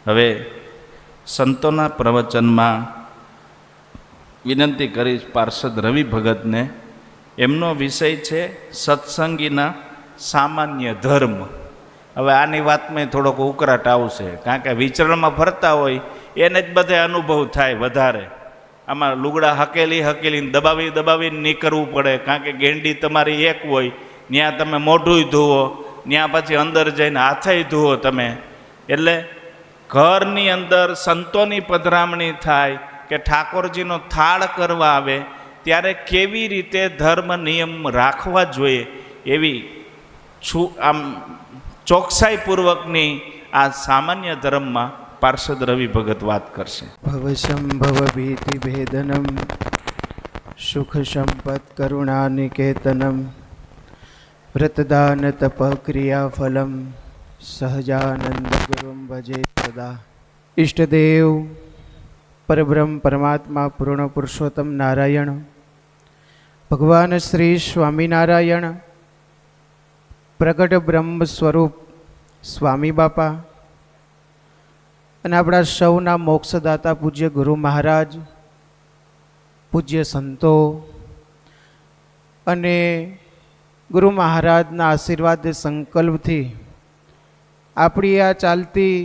હવે સંતોના પ્રવચનમાં વિનંતી કરીશ પાર્ષદ રવિ ભગતને, એમનો વિષય છે સત્સંગીના સામાન્ય ધર્મ. હવે આની વાતમાં થોડોક ઉકળાટ આવશે, કારણ કે વિચરણમાં ફરતા હોય એને જ બધે અનુભવ થાય વધારે. આમાં લુગડા હકેલીને દબાવીને નીકળવું પડે, કારણ કે ગેંડી તમારી એક હોય, ત્યાં તમે મોઢુંય ધુવો, ત્યાં પછી અંદર જઈને હાથેય ધુવો તમે. એટલે ઘરની અંદર સંતોની પધરામણી થાય કે ઠાકોરજીનો થાળ કરવા આવે ત્યારે કેવી રીતે ધર્મ નિયમ રાખવા જોઈએ એવી આમ ચોકસાઈપૂર્વકની આ સામાન્ય ધર્મમાં પાર્ષદ રવિ ભગત વાત કરશે. ભવશંભવ ભીતિ ભેદનમ સુખ સંપત કરુણા નિકેતનમ વ્રતદાન તપ ક્રિયા ફલમ સહજાનંદ ગુરુમ ભજે સદા. ઈષ્ટદેવ પરબ્રહ્મ પરમાત્મા પૂર્ણ પુરુષોત્તમ નારાયણ ભગવાન શ્રી સ્વામિનારાયણ પ્રગટ બ્રહ્મ સ્વરૂપ સ્વામી બાપા અને આપણા સૌના મોક્ષદાતા પૂજ્ય ગુરુ મહારાજ, પૂજ્ય સંતો અને ગુરુ મહારાજના આશીર્વાદ સંકલ્પથી આપણી આ ચાલતી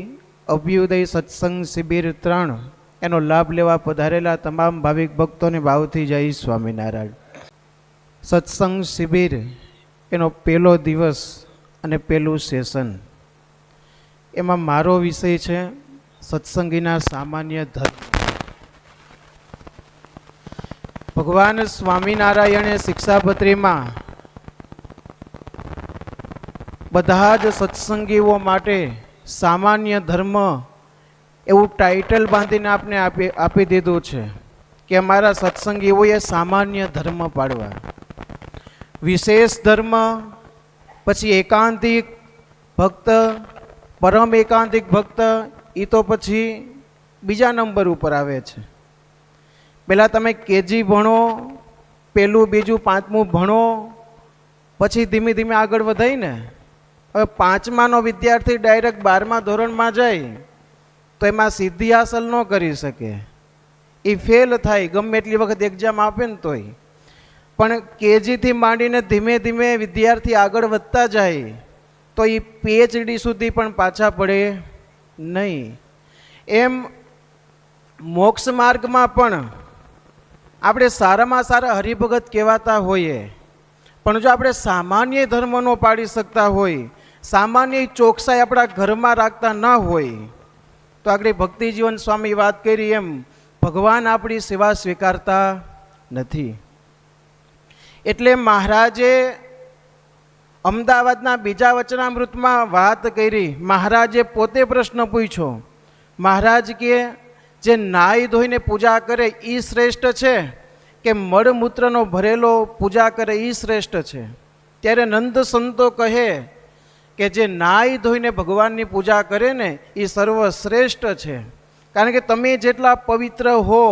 અભ્યુદય સત્સંગ શિબિર 3 એનો લાભ લેવા પધારેલા તમામ ભાવિક ભક્તોને ભાવથી જય સ્વામિનારાયણ. સત્સંગ શિબિર એનો પહેલો દિવસ અને પહેલું સેશન, એમાં મારો વિષય છે સત્સંગીના સામાન્ય ધર્મ. ભગવાન સ્વામિનારાયણે શિક્ષાપત્રીમાં બધા જ સત્સંગીઓ માટે સામાન્ય ધર્મ એવું ટાઇટલ બાંધીને આપને આપી દીધું છે કે અમારા સત્સંગીઓએ સામાન્ય ધર્મ પાડવા. વિશેષ ધર્મ, પછી એકાંતિક ભક્ત, પરમ એકાંતિક ભક્ત, એ તો પછી બીજા નંબર ઉપર આવે છે. પહેલાં તમે કેજી ભણો, પહેલું બીજું પાંચમું ભણો, પછી ધીમે ધીમે આગળ વધાઈને હવે 5માનો વિદ્યાર્થી ડાયરેક્ટ 12મા ધોરણમાં જાય તો એમાં સિદ્ધિ હાંસલ ન કરી શકે, એ ફેલ થાય ગમે એટલી વખત એક્ઝામ આપે ને તોય. પણ કેજીથી માંડીને ધીમે ધીમે વિદ્યાર્થી આગળ વધતા જાય તો એ PhD સુધી પણ પાછા પડે નહીં. એમ મોક્ષ માર્ગમાં પણ આપણે સારામાં સારા હરિભગત કહેવાતા હોઈએ, પણ જો આપણે સામાન્ય ધર્મનો પાડી શકતા હોય, સામાન્ય ચોકસાઈ આપણા ઘરમાં રાખતા ન હોય, તો આગળ ભક્તિ જીવન સ્વામી વાત કરી એમ ભગવાન આપણી સેવા સ્વીકારતા નથી. એટલે મહારાજે અમદાવાદના બીજા વચનામૃતમાં વાત કરી. મહારાજે પોતે પ્રશ્ન પૂછ્યો. મહારાજ કે જે નાહી ધોઈને પૂજા કરે એ શ્રેષ્ઠ છે કે મળમૂત્રનો ભરેલો પૂજા કરે એ શ્રેષ્ઠ છે? ત્યારે નંદ સંતો કહે કે જે નાહી ધોઈને ભગવાનની પૂજા કરે ને એ સર્વશ્રેષ્ઠ છે. કારણ કે તમે જેટલા પવિત્ર હો,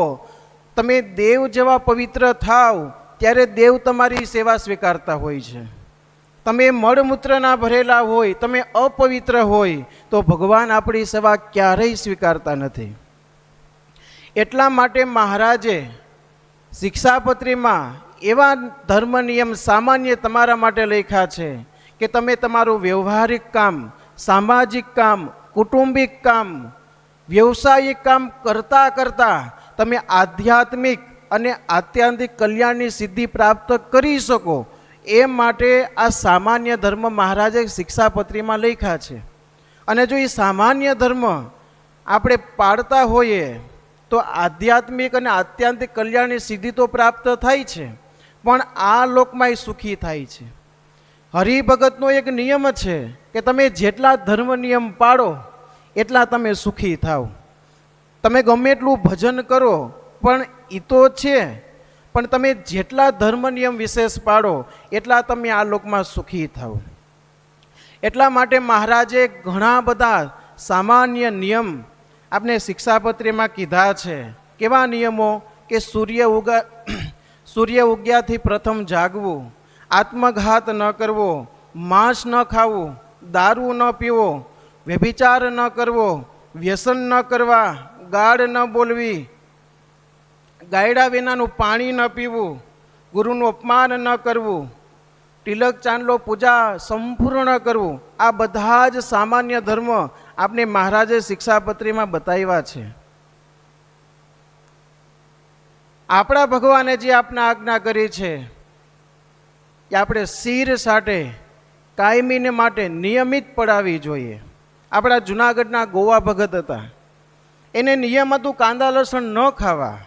તમે દેવ જેવા પવિત્ર થાવ ત્યારે દેવ તમારી સેવા સ્વીકારતા હોય છે. તમે મળમૂત્રના ભરેલા હોય, તમે અપવિત્ર હોય તો ભગવાન આપણી સેવા ક્યારેય સ્વીકારતા નથી. એટલા માટે મહારાજે શિક્ષાપત્રીમાં એવા ધર્મ નિયમ સામાન્ય તમારા માટે લખ્યા છે કે તમે તમારું વ્યવહારિક કામ, સામાજિક કામ, કુટુંબિક કામ, વ્યવસાયિક કામ કરતાં કરતાં તમે આધ્યાત્મિક અને આત્યંતિક કલ્યાણની સિદ્ધિ પ્રાપ્ત કરી શકો એ માટે આ સામાન્ય ધર્મ મહારાજે શિક્ષાપત્રીમાં લખ્યા છે. અને જો એ સામાન્ય ધર્મ આપણે પાળતા હોઈએ તો આધ્યાત્મિક અને આત્યંતિક કલ્યાણની સિદ્ધિ તો પ્રાપ્ત થાય છે, પણ આ લોકમાં એ સુખી થાય છે. હરિભગતનો એક નિયમ છે કે તમે જેટલા ધર્મ નિયમ પાળો એટલા તમે સુખી થાવ. તમે ગમે એટલું ભજન કરો પણ એ તો છે, પણ તમે જેટલા ધર્મ નિયમ વિશેષ પાડો એટલા તમે આ લોકમાં સુખી થાવ. એટલા માટે મહારાજે ઘણા બધા સામાન્ય નિયમ આપણે શિક્ષાપત્રીમાં કીધા છે. કેવા નિયમો? કે સૂર્ય ઉગ્યાથી પ્રથમ જાગવું, આત્મઘાત ન કરવો, માંસ ન ખાવું, દારૂ ન પીવો, વ્યભિચાર ન કરવો, વ્યસન ન કરવા, ગાળ ન બોલવી, ગાયડા વિનાનું પાણી ન પીવું, ગુરુનું અપમાન ન કરવું, તિલક ચાંદલો પૂજા સંપૂર્ણ કરવું, આ બધા જ સામાન્ય ધર્મ આપણે મહારાજે શિક્ષાપત્રીમાં બતાવ્યા છે. આપણા ભગવાને જે આપને આજ્ઞા કરી છે કે આપણે શિર સાથે કાયમીને માટે નિયમિત પડાવવી જોઈએ. આપણા જુનાગઢના ગોવા ભગત હતા, એને નિયમ હતું કાંદા લસણ ન ખાવા.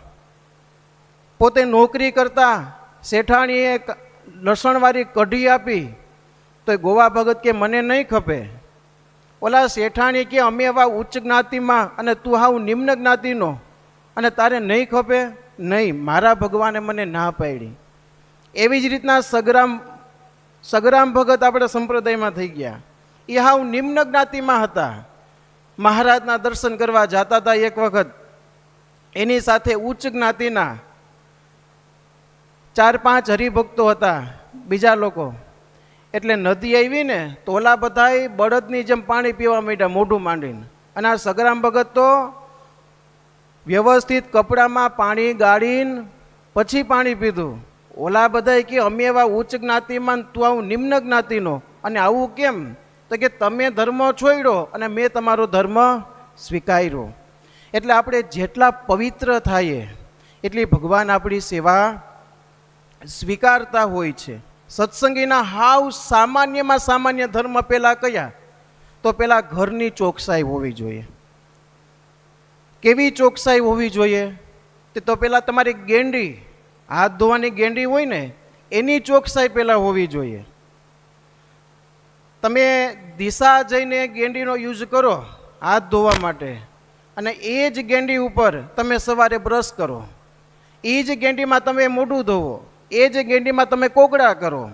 પોતે નોકરી કરતા, શેઠાણીએ લસણવાળી કઢી આપી તો એ ગોવા ભગત કે મને નહીં ખપે. ઓલા શેઠાણી કે અમે એવા ઉચ્ચ જ્ઞાતિમાં અને તું હાવ નિમ્ન જ્ઞાતિનો અને તારે નહીં ખપે? નહીં, મારા ભગવાને મને ના પાડી. એવી જ રીતના સગરામ ભગત આપણા સંપ્રદાયમાં થઈ ગયા. એ હાવ નિમ્ન જ્ઞાતિમાં હતા. મહારાજના દર્શન કરવા જતા હતા એક વખત, એની સાથે ઉચ્ચ જ્ઞાતિના 4-5 હરિભક્તો હતા બીજા લોકો. એટલે નદી આવી ને તો ઓલા બધાય બળદની જેમ પાણી પીવા માંડ્યા મોઢું માંડીને. અને આ સગરામ ભગત તો વ્યવસ્થિત કપડામાં પાણી ગાળીને પછી પાણી પીધું. ઓલા બધાય કે અમે એવા ઉચ્ચ જ્ઞાતિમાં, તું આવું નિમ્ન જ્ઞાતિનો, અને આવું કેમ? તો કે તમે ધર્મ છોડ્યો અને મેં તમારો ધર્મ સ્વીકાર્યો. એટલે આપણે જેટલા પવિત્ર થઈએ એટલી ભગવાન આપણી સેવા સ્વીકારતા હોય છે. સત્સંગીના હાવ સામાન્યમાં સામાન્ય ધર્મ પહેલાં કયા? તો પહેલાં ઘરની ચોકસાઈ હોવી જોઈએ. કેવી ચોકસાઈ હોવી જોઈએ? તો પહેલાં તમારી ગેંડી, હાથ ધોવાની ગેંડી હોય ને, એની ચોકસાઈ પહેલાં હોવી જોઈએ. તમે દિશા જઈને ગેંડીનો યુઝ કરો હાથ ધોવા માટે, અને એ જ ગેંડી ઉપર તમે સવારે બ્રશ કરો, એ જ ગેંડીમાં તમે મોઢું ધોવો, એ જ ગેંડીમાં તમે કોગળા કરો,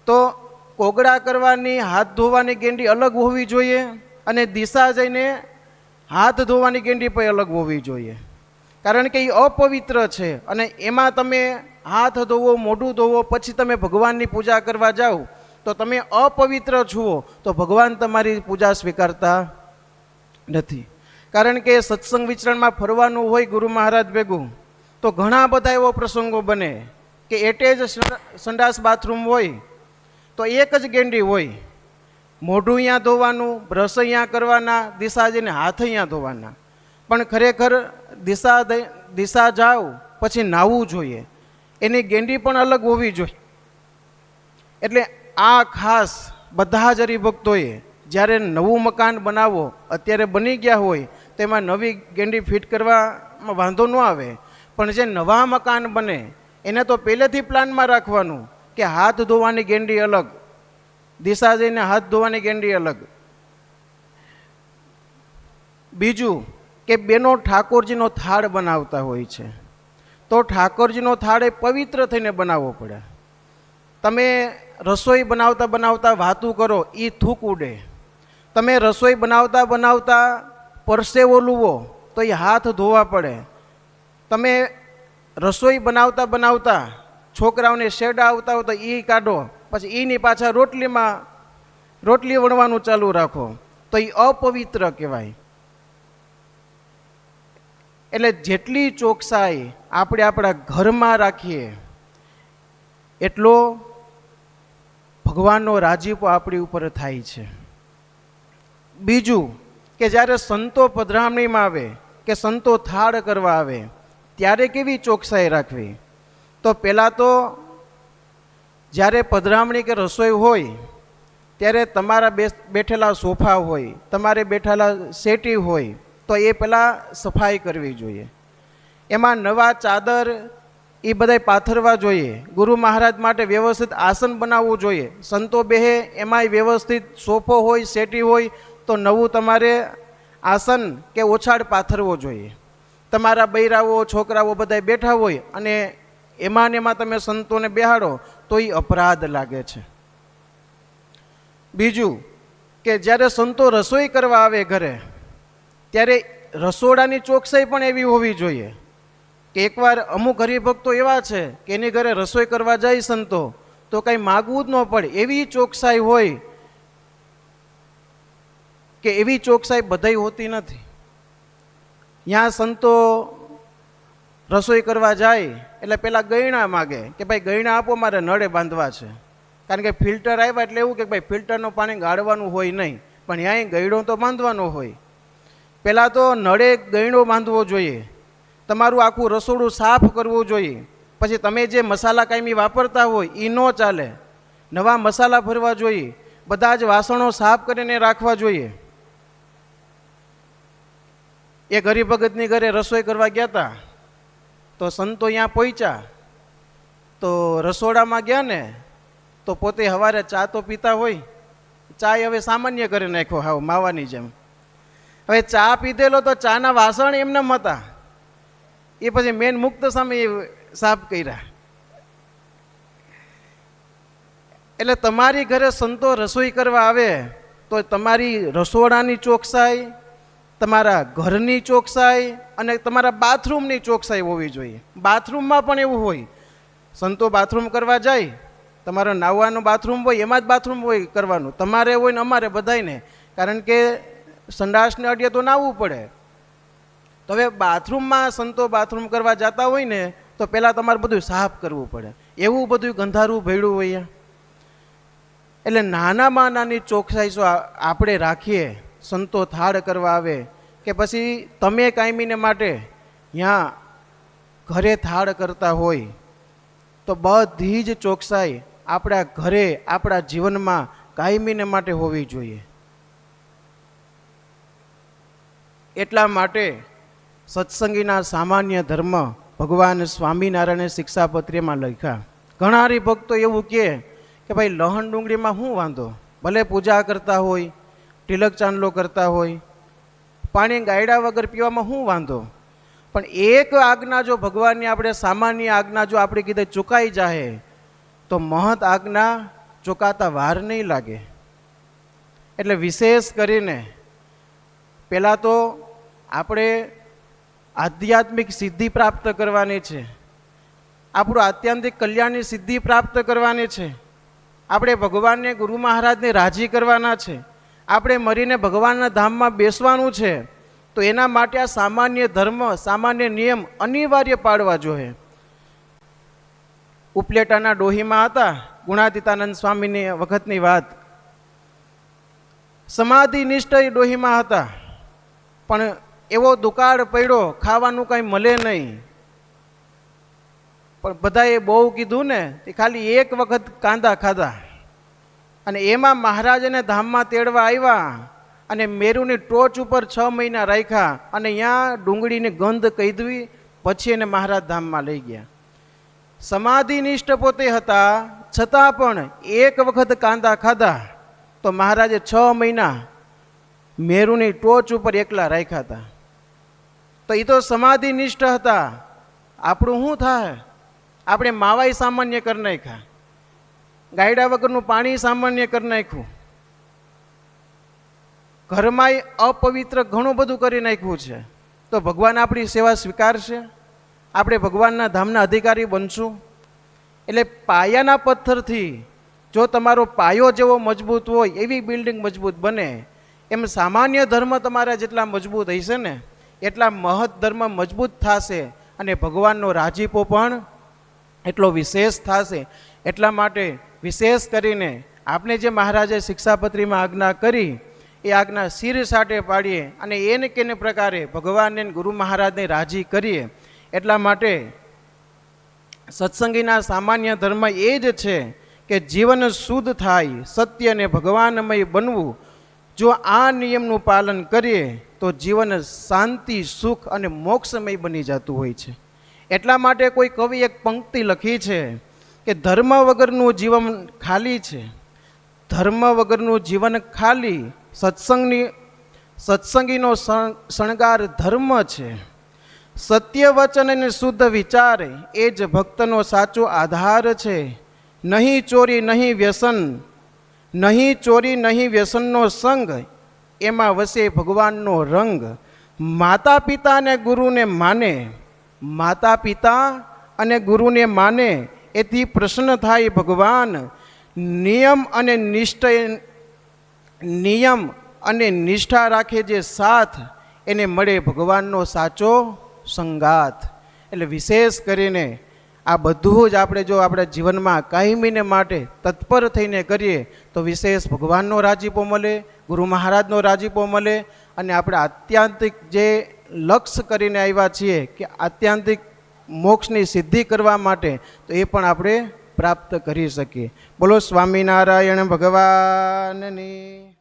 તો કોગળા કરવાની, હાથ ધોવાની ગેંડી અલગ હોવી જોઈએ, અને દિશા જઈને હાથ ધોવાની ગેંડી પણ અલગ હોવી જોઈએ. કારણ કે એ અપવિત્ર છે, અને એમાં તમે હાથ ધોવો, મોઢું ધોવો, પછી તમે ભગવાનની પૂજા કરવા જાઓ તો તમે અપવિત્ર છો, તો ભગવાન તમારી પૂજા સ્વીકારતા નથી. કારણ કે સત્સંગ વિચરણમાં ફરવાનું હોય ગુરુ મહારાજ ભેગું, તો ઘણા બધા એવો પ્રસંગો બને કે એટે જ સંડાસ બાથરૂમ હોય તો એક જ ગેંડી હોય, મોઢું અહીંયા ધોવાનું, બ્રશ અહીંયા કરવાના, દિશા જઈને હાથ અહીંયા ધોવાના. પણ ખરેખર દિશા જાઓ પછી નાહવું જોઈએ, એની ગેંડી પણ અલગ હોવી જોઈએ. એટલે આ ખાસ બધા જ હરિભક્તોએ જ્યારે નવું મકાન બનાવો, અત્યારે બની ગયા હોય તેમાં નવી ગેંડી ફિટ કરવામાં વાંધો ન આવે, પણ જે નવા મકાન બને એને તો પહેલેથી પ્લાનમાં રાખવાનું કે હાથ ધોવાની ગેંડી અલગ, દિશા જઈને હાથ ધોવાની ગેંડી અલગ. બીજું કે બેનો ઠાકોરજીનો થાળ બનાવતા હોય છે, તો ઠાકોરજીનો થાળ એ પવિત્ર થઈને બનાવવો પડે. તમે રસોઈ બનાવતા બનાવતા વાતું કરો, એ થૂક ઉડે. તમે રસોઈ બનાવતા બનાવતા પરસેવો લૂવો તો એ હાથ ધોવા પડે. તમે રસોઈ બનાવતા બનાવતા છોકરાઓને શેડા આવતા હોય તો એ કાઢો, પછી એની પાછા રોટલી વણવાનું ચાલુ રાખો, તો એ અપવિત્ર કહેવાય. એટલે જેટલી ચોકસાઈ આપણે આપણા ઘરમાં રાખીએ એટલો ભગવાનનો રાજીપો આપણી ઉપર થાય છે. બીજું કે જ્યારે સંતો પધરામણીમાં આવે કે સંતો થાળ કરવા આવે ત્યારે કેવી ચોકસાઈ રાખવી? તો પહેલાં તો જ્યારે પધરામણી કે રસોઈ હોય ત્યારે તમારા બેઠેલા સોફા હોય, તમારે બેઠેલા સેટી હોય, તો એ પહેલાં સફાઈ કરવી જોઈએ. એમાં નવા ચાદર એ બધાય પાથરવા જોઈએ. ગુરુ મહારાજ માટે વ્યવસ્થિત આસન બનાવવું જોઈએ. સંતો બેહે એમાંય વ્યવસ્થિત સોફો હોય, સેટી હોય, તો નવું તમારે આસન કે ઓછાડ પાથરવો જોઈએ. તમારા બૈરાઓ, છોકરાઓ બધા બેઠા હોય અને એમાં ને એમાં તમે સંતોને બેહાડો તો એ અપરાધ લાગે છે. બીજું કે જ્યારે સંતો રસોઈ કરવા આવે ઘરે ત્યારે રસોડાની ચોકસાઈ પણ એવી હોવી જોઈએ કે એકવાર અમુક હરિભક્તો એવા છે કે એની ઘરે રસોઈ કરવા જાય સંતો તો કંઈ માગવું જ ન પડે, એવી ચોકસાઈ હોય કે એવી ચોકસાઈ બધાય હોતી નથી. ત્યાં સંતો રસોઈ કરવા જાય એટલે પેલા ગયણા માગે કે ભાઈ ગયણા આપો, મારે નળે બાંધવા છે. કારણ કે ફિલ્ટર આવ્યા એટલે એવું કે ભાઈ ફિલ્ટરનું પાણી ગાળવાનું હોય નહીં, પણ ત્યાં ગયણો તો બાંધવાનો હોય. પહેલાં તો નળે ગયણો બાંધવો જોઈએ, તમારું આખું રસોડું સાફ કરવું જોઈએ. પછી તમે જે મસાલા કાયમી વાપરતા હોય એ ન ચાલે, નવા મસાલા ભરવા જોઈએ, બધા જ વાસણો સાફ કરીને રાખવા જોઈએ. એક હરિભગતની ઘરે રસોઈ કરવા ગયા હતા, તો સંતો અહીંયા પહોંચ્યા, તો રસોડામાં ગયા ને તો પોતે સવારે ચા તો પીતા હોય, ચા હવે સામાન્ય કરી નાખ્યો હાવ માવાની જેમ. હવે ચા પીધેલો તો ચાના વાસણ એમને હતા, એ પછી મેન મુક્ત સામે સાફ કર્યા. એટલે તમારી ઘરે સંતો રસોઈ કરવા આવે તો તમારી રસોડાની ચોકસાઈ, તમારા ઘરની ચોકસાઈ અને તમારા બાથરૂમની ચોકસાઈ હોવી જોઈએ. બાથરૂમમાં પણ એવું હોય, સંતો બાથરૂમ કરવા જાય, તમારો નાહવાનું બાથરૂમ હોય એમાં જ બાથરૂમ હોય કરવાનું, તમારે હોય ને અમારે બધાયને, કારણ કે સંડાસને અડીએ તો નાહવું પડે. તો હવે બાથરૂમમાં સંતો બાથરૂમ કરવા જતા હોય ને તો પહેલાં તમારે બધું સાફ કરવું પડે, એવું બધું ગંધારું ભેળું હોય. એટલે નાનામાં નાની ચોકસાઈ જો આપણે રાખીએ, સંતો થાળ કરવા આવે કે પછી તમે કાયમીને માટે ત્યાં ઘરે થાળ કરતા હોય, તો બધી જ ચોકસાઈ આપણા ઘરે આપણા જીવનમાં કાયમીને માટે હોવી જોઈએ. એટલા માટે સત્સંગીના સામાન્ય ધર્મ ભગવાન સ્વામિનારાયણે શિક્ષાપત્રીમાં લખ્યા. ઘણા હરિભક્તો એવું કહે કે ભાઈ લહણ ડુંગળીમાં શું વાંધો, ભલે પૂજા કરતા હોય, તિલક ચાંદલો કરતા હોય, પાણી ગાયડા વગર પીવામાં શું વાંધો. પણ એક આજ્ઞા જો ભગવાનની આપણે સામાન્ય આજ્ઞા જો આપણે કીધે ચૂકાઈ જાય તો મહત આજ્ઞા ચૂકાતા વાર નહીં લાગે. એટલે વિશેષ કરીને પહેલાં તો આપણે આધ્યાત્મિક સિદ્ધિ પ્રાપ્ત કરવાની છે, આપણું આત્યંતિક કલ્યાણની સિદ્ધિ પ્રાપ્ત કરવાની છે, આપણે ભગવાનને ગુરુ મહારાજને રાજી કરવાના છે, આપણે મરીને ભગવાનના ધામમાં બેસવાનું છે. તો એના માટે આ સામાન્ય ધર્મ, સામાન્ય નિયમ અનિવાર્ય પાડવા જોઈએ. ઉપલેટાના ડોહીમાં હતા, ગુણાતીતાનંદ સ્વામીની વખતની વાત, સમાધિનિષ્ઠ ડોહીમાં હતા, પણ એવો દુકાળ પડ્યો, ખાવાનું કાંઈ મળે નહીં. પણ બધાએ બહુ કીધું ને એ ખાલી એક વખત કાંદા ખાધા, અને એમાં મહારાજને ધામમાં તેડવા આવ્યા અને મેરુની ટોચ ઉપર 6 મહિના રાખ્યા, અને ત્યાં ડુંગળીની ગંધ કીધવી, પછી એને મહારાજ ધામમાં લઈ ગયા. સમાધિનિષ્ઠ પોતે હતા, છતાં પણ એક વખત કાંદા ખાધા તો મહારાજે 6 મહિના મેરુની ટોચ ઉપર એકલા રાખ્યા હતા. તો એ તો સમાધિનિષ્ઠ હતા. આપણું શું થાય? આપણે માવાઈ સામાન્ય કરી નાખ્યા, ગાયડા વગરનું પાણી સામાન્ય કરી નાખ્યું, ઘરમાંય અપવિત્ર ઘણું બધું કરી નાખ્યું છે. તો ભગવાન આપણી સેવા સ્વીકારશે? આપણે ભગવાનના ધામના અધિકારી બનશું? એટલે પાયાના પથ્થરથી જો તમારો પાયો જેવો મજબૂત હોય એવી બિલ્ડિંગ મજબૂત બને. એમ સામાન્ય ધર્મ તમારા જેટલા મજબૂત હશે ને એટલા મહત ધર્મ મજબૂત થશે, અને ભગવાનનો રાજીપો પણ એટલો વિશેષ થશે. એટલા માટે વિશેષ કરીને આપણે જે મહારાજે શિક્ષાપત્રીમાં આજ્ઞા કરી એ આજ્ઞા શિર સાટે પાડીએ અને એને કેને પ્રકારે ભગવાનને ગુરુ મહારાજને રાજી કરીએ. એટલા માટે સત્સંગીના સામાન્ય ધર્મ એ જ છે કે જીવન શુદ્ધ થાય, સત્ય અને ભગવાનમય બનવું. જો આ નિયમનું પાલન કરીએ તો જીવન શાંતિ, સુખ અને મોક્ષમય બની જતું હોય છે. એટલા માટે કોઈ કવિ એક પંક્તિ લખી છે કે ધર્મ વગરનું જીવન ખાલી છે, ધર્મ વગરનું જીવન ખાલી, સત્સંગીનો શણગાર ધર્મ છે. સત્ય વચન અને શુદ્ધ વિચાર એ જ ભક્તનો સાચો આધાર છે. નહીં ચોરી નહીં વ્યસન, નહીં ચોરી નહીં વ્યસનનો સંગ, એમાં વસે ભગવાનનો રંગ. માતા પિતા અને ગુરુને માને, માતા પિતા અને ગુરુને માને, એથી પ્રસન્ન થાય ભગવાન. નિયમ અને નિષ્ઠા રાખે જે સાથ, એને મળે ભગવાનનો સાચો સંગાત. એટલે વિશેષ કરીને આ બધું જ આપણે જો આપણા જીવનમાં કાયમીને માટે તત્પર થઈને કરીએ તો વિશેષ ભગવાનનો રાજીપો મળે, ગુરુ મહારાજનો રાજીપો મળે, અને આપણે આત્યંતિક જે લક્ષ્ય કરીને આવ્યા છીએ કે આત્યંતિક મોક્ષની સિદ્ધિ કરવા માટે, તો એ પણ આપણે પ્રાપ્ત કરી શકીએ. બોલો સ્વામિનારાયણ ભગવાનની.